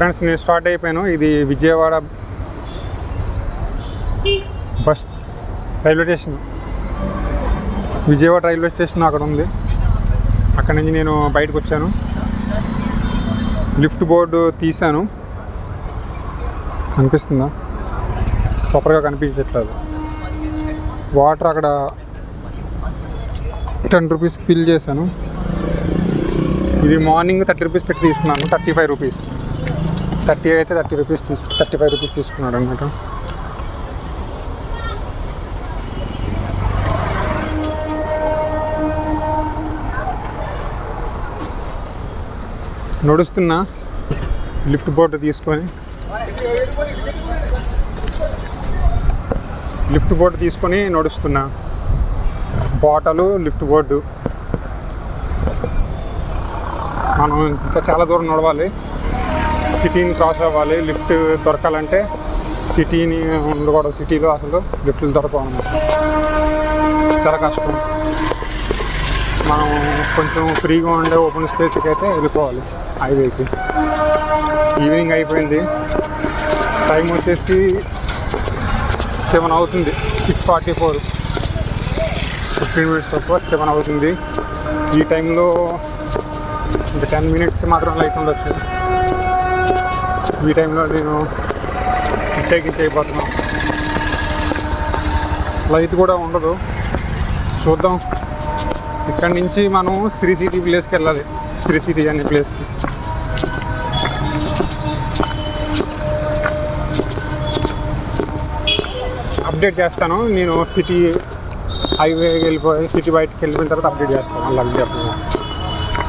Friends నేను start అయిపోయాను. ఇది Vijayawada bus railway station. Vijayawada railway station అక్కడ ఉంది. అక్కడి నుంచి నేను బయటకు వచ్చాను. లిఫ్ట్ బోర్డు తీసాను. కనిపిస్తుందా? ప్రాపర్గా కనిపించట్లేదు. వాటర్ అక్కడ 10 రూపీస్ ఫిల్ చేశాను. ఇది మార్నింగ్ 30 రూపీస్ పెట్టి తీసుకున్నాను. 35 రూపీస్, 30 అయితే 30 రూపీస్ 35 రూపీస్ తీసుకున్నాడు అన్నమాట. నడుస్తున్నా లిఫ్ట్ బోర్డు తీసుకొని నడుస్తున్నా. బాటలు లిఫ్ట్ బోర్డు. మనం ఇంకా చాలా దూరం నడవాలి. సిటీని క్రాస్ అవ్వాలి. లిఫ్ట్ దొరకాలంటే సిటీని ఉండకూడదు. సిటీలో అసలు లిఫ్ట్లు దొరకవు అన్నమాట. చాలా కష్టం. మనం కొంచెం ఫ్రీగా ఉండే ఓపెన్ స్పేస్కి అయితే వెళ్ళిపోవాలి హైవేకి. ఈవినింగ్ అయిపోయింది. టైం వచ్చేసి 7 అవుతుంది. 6:44, 15 మినిట్స్ తక్కువ 7 అవుతుంది. ఈ టైంలో ఇంకా 10 మినిట్స్ మాత్రం లైట్ ఉండొచ్చు. ఈ టైంలో నేను అయిపోతున్నాను. లైట్ కూడా ఉండదు. చూద్దాం. ఇక్కడి నుంచి మనం శ్రీ సిటీ ప్లేస్కి వెళ్ళాలి. శ్రీ సిటీ అనే ప్లేస్కి. అప్డేట్ చేస్తాను. నేను సిటీ హైవే వెళ్ళిపోయి సిటీ బయటకి వెళ్ళిపోయిన తర్వాత అప్డేట్ చేస్తాను. మళ్ళీ అప్డేట్.